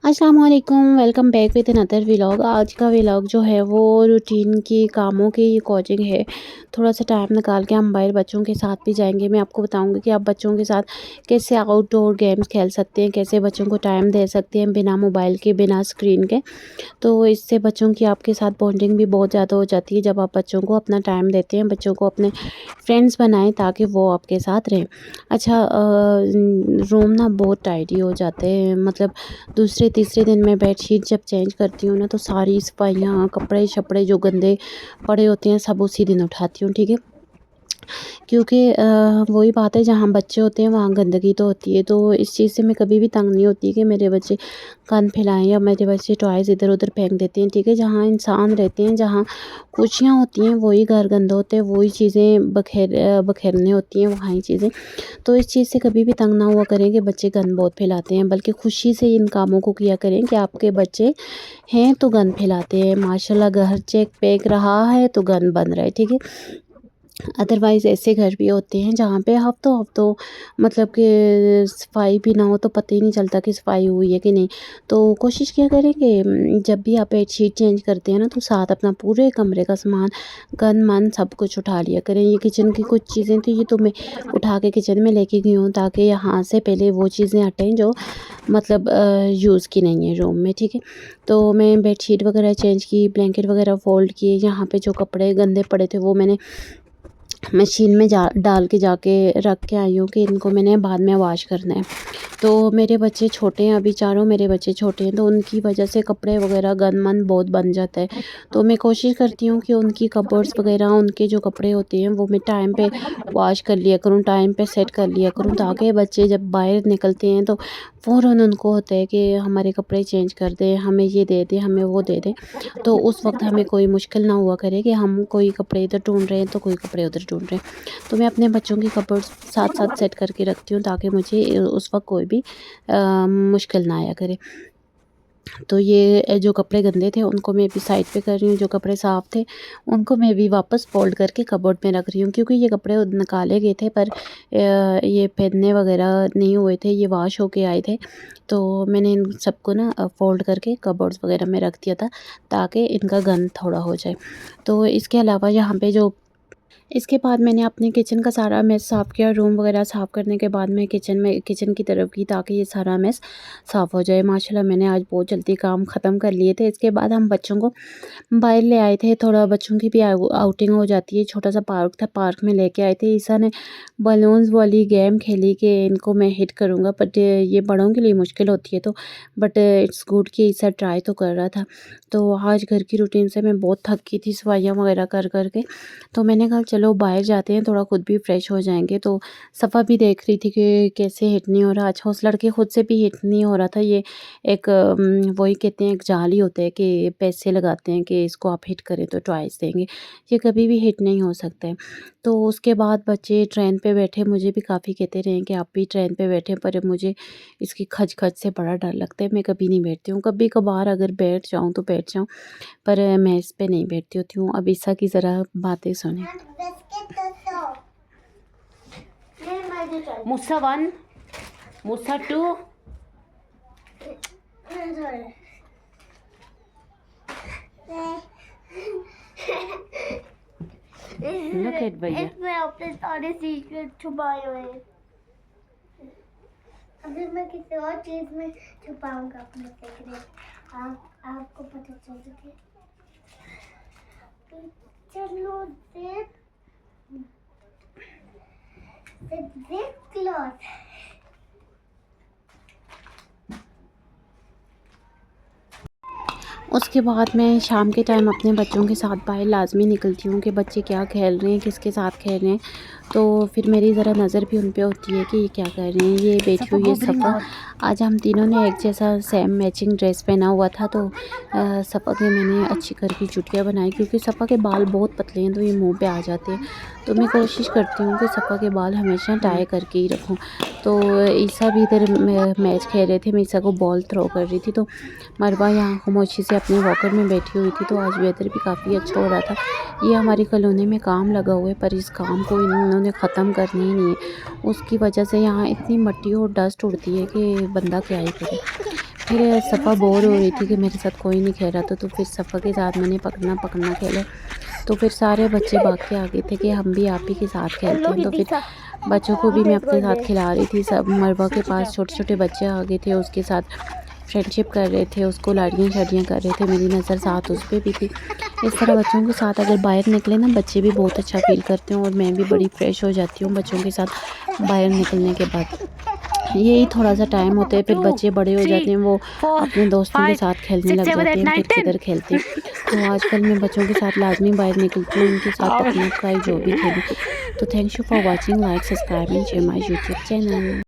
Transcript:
अस्सलाम वालेकुम, welcome back with another vlog. आज का व्लॉग जो है वो रूटीन की कामों की कोचिंग है। थोड़ा-सा टाइम निकाल के हम बाहर बच्चों के साथ भी जाएँगे। मैं आपको बताऊँगी कि आप बच्चों के साथ कैसे आउटडोर गेम्स खेल सकते हैं, कैसे बच्चों को टाइम दे सकते हैं बिना मोबाइल के, बिना स्क्रीन के। तो इससे बच्चों की आपके साथ बॉन्डिंग भी बहुत ज़्यादा हो जाती है जब आप बच्चों को अपना टाइम देते हैं, बच्चों को अपने फ्रेंड्स बनाएँ ताकि वो आपके साथ रहें। अच्छा रूम ना बहुत टाइडी हो जाते हैं, मतलब दूसरे तीसरे दिन मैं बेडशीट जब चेंज करती हूँ ना तो सारी सफाइयाँ, कपड़े-शपड़े जो गंदे पड़े होते हैं सब उसी दिन उठाती हूँ, ठीक है। क्योंकि वही बात है, जहाँ बच्चे होते हैं वहाँ गंदगी तो होती है। तो इस चीज़ से मैं कभी भी तंग नहीं होती कि मेरे बच्चे गंद फैलाएँ या मेरे बच्चे टॉयज़ इधर-उधर फेंक देते हैं, ठीक है। जहाँ इंसान रहते हैं, जहाँ खुशियाँ होती हैं वही घर गंदा होते हैं, वही चीज़ें बखेरने होती हैं वहाँ ही चीज़ें। तो इस चीज़ से कभी भी तंग ना हुआ करें कि बच्चे गंद बहुत फैलाते हैं, बल्कि खुशी से इन कामों को किया करें कि आपके बच्चे हैं तो गंद फैलाते हैं, माशाल्लाह घर चेक फेंक रहा है तो गंद बन रहा है, ठीक है। अदरवाइज़ ऐसे घर भी होते हैं जहाँ पे हफ़्तों-हफ़्तों मतलब कि सफाई भी ना हो तो पता ही नहीं चलता कि सफाई हुई है कि नहीं। तो कोशिश किया करें कि जब भी आप बेडशीट चेंज करते हैं ना तो साथ अपना पूरे कमरे का सामान गन-मन सब कुछ उठा लिया करें। ये किचन की कुछ चीज़ें थी, ये तो मैं उठा के किचन में लेके गई हूँ ताकि यहाँ से पहले वो चीज़ें हटें जो मतलब यूज़ की नहीं है रूम में, ठीक है। तो मैं बेडशीट वगैरह चेंज की, ब्लैंकेट वगैरह फ़ोल्ड किए, यहाँ पे जो कपड़े गंदे पड़े थे वो मैंने मशीन में जा डाल के जाके रख के आई हूँ कि इनको मैंने बाद में वॉश करना है। तो मेरे बच्चे छोटे हैं, अभी चारों मेरे बच्चे छोटे हैं, तो उनकी वजह से कपड़े वगैरह गंद-मन बहुत बन जाता है। तो मैं कोशिश करती हूँ कि उनकी कपबोर्ड्स वगैरह, उनके जो कपड़े होते हैं वो मैं टाइम पे वॉश कर लिया करूँ, टाइम पे सेट कर लिया करूँ, ताकि बच्चे जब बाहर निकलते हैं तो फ़ौरन उनको होता है कि हमारे कपड़े चेंज कर दें, हमें ये दे दें, हमें वो दे दें। तो उस वक़्त हमें कोई मुश्किल ना हुआ करे कि हम कोई कपड़े इधर ढूँढ रहे हैं तो कोई कपड़े उधर ढूँढ रहे हैं। तो मैं अपने बच्चों की कपबोर्ड्स साथ-साथ सेट करके रखती हूँ ताकि मुझे उस वक़्त कोई भी मुश्किल ना आया करे। तो ये जो कपड़े गंदे थे उनको मैं अभी साइड पे कर रही हूँ, जो कपड़े साफ़ थे उनको मैं भी वापस फ़ोल्ड करके कबर्ड में रख रही हूँ, क्योंकि ये कपड़े निकाले गए थे पर ये पहनने वगैरह नहीं हुए थे, ये वॉश होके आए थे। तो मैंने इन सबको ना फ़ोल्ड करके कबर्ड्स वगैरह में रख दिया था ताकि इनका गंद थोड़ा हो जाए। तो इसके अलावा यहाँ पे जो इसके बाद मैंने अपने किचन का सारा मेस साफ़ किया। रूम वगैरह साफ़ करने के बाद मैं किचन की तरफ गई ताकि ये सारा मेस साफ़ हो जाए। माशाल्लाह मैंने आज बहुत जल्दी काम ख़त्म कर लिए थे। इसके बाद हम बच्चों को बाहर ले आए थे, थोड़ा बच्चों की भी आउटिंग हो जाती है। छोटा-सा पार्क था, पार्क में लेके आए थे। ईसा ने बलून्स वाली गेम खेली कि इनको मैं हिट करूँगा, बट ये बड़ों के लिए मुश्किल होती है, तो बट इट्स गुड कि ईसा ट्राई तो कर रहा था। तो आज घर की रूटीन से मैं बहुत थक गई थी सफाइयाँ वगैरह कर के। तो मैंने कहा चलो बाहर जाते हैं, थोड़ा खुद भी फ्रेश हो जाएँगे। तो सफ़ा भी देख रही थी कि कैसे हिट नहीं हो रहा। अच्छा उस लड़के खुद से भी हिट नहीं हो रहा था। ये एक वही कहते हैं, एक जाल ही होता है कि पैसे लगाते हैं कि इसको आप हिट करें तो टॉयज़ देंगे। ये कभी भी हिट नहीं हो सकता है। तो उसके बाद बच्चे ट्रेन पे बैठे, मुझे भी काफ़ी कहते रहे कि आप भी ट्रेन पे बैठे, पर मुझे इसकी खच-खच से बड़ा डर लगता है। मैं कभी नहीं बैठती हूँ। कभी-कभार अगर बैठ जाऊँ तो बैठ जाऊँ, पर मैं इस पे नहीं बैठती होती हूँ। अब ईसा की ज़रा बातें सुनें। मुसा 1, मुसा 2। लुक एट भैया। इसमें अपने सारे सीक्रेट छुपाए हुए हैं। अभी मैं किसी और चीज में छुपाऊंगा अपने सीक्रेट, आपको पता चल सके। तो चलो जिप क्लॉथ। उसके बाद मैं शाम के टाइम अपने बच्चों के साथ बाहर लाज़मी निकलती हूँ कि बच्चे क्या खेल रहे हैं, किसके साथ खेल रहे हैं। तो फिर मेरी ज़रा नज़र भी उन पे होती है कि ये क्या कर रहे हैं। ये बैठी हुई है सफ़ा। आज हम तीनों ने एक जैसा सेम मैचिंग ड्रेस पहना हुआ था, तो सफ़ा के मैंने अच्छी कर की चुटियाँ बनाई, क्योंकि सफ़ा के बाल बहुत पतले हैं तो ये मुँह पे आ जाते हैं। तो मैं कोशिश करती हूँ कि सफ़ा के बाल हमेशा टाई करके ही रखूँ। तो ईसा भी इधर मैच खेल रहे थे, मैं ईसा को बॉल थ्रो कर रही थी, तो मरवा यहाँ खामोशी से अपने वॉकर में बैठी हुई थी। तो आज वेदर भी काफ़ी अच्छा हो रहा था। ये हमारी कॉलोनी में काम लगा हुआ है, पर इस काम को इन्होंने ख़त्म करना ही नहीं है। उसकी वजह से यहाँ इतनी मिट्टी और डस्ट उड़ती है कि बंदा क्या ही करे। फिर सफ़ा बोर हो रही थी कि मेरे साथ कोई नहीं खेल रहा था, तो फिर सफ़ा के साथ मैंने पकड़ना पकड़ना खेला। तो फिर सारे बच्चे भाग के आ गए थे कि हम भी आप ही के साथ खेलते हैं। तो फिर बच्चों को भी मैं अपने साथ खिला रही थी। सब मरवा के पास छोटे छोटे बच्चे आ गए थे, उसके साथ फ्रेंडशिप कर रहे थे, उसको लाड़ियाँ शाड़ियाँ कर रहे थे। मेरी नज़र साथ उस पर भी थी। इस तरह बच्चों के साथ अगर बाहर निकले ना, बच्चे भी बहुत अच्छा फील करते हैं और मैं भी बड़ी फ्रेश हो जाती हूँ बच्चों के साथ बाहर निकलने के बाद। यही थोड़ा सा टाइम होता है, फिर बच्चे बड़े हो जाते हैं, वो अपने दोस्तों के साथ खेलने लग जाते हैं, फिर किधर खेलते हैं। तो आजकल मैं बच्चों के साथ लाजमी बाहर निकलती हूँ, उनके साथ पकना पकाई जो भी खेलूँ। तो thanks you for watching, like subscribe and share my YouTube channel.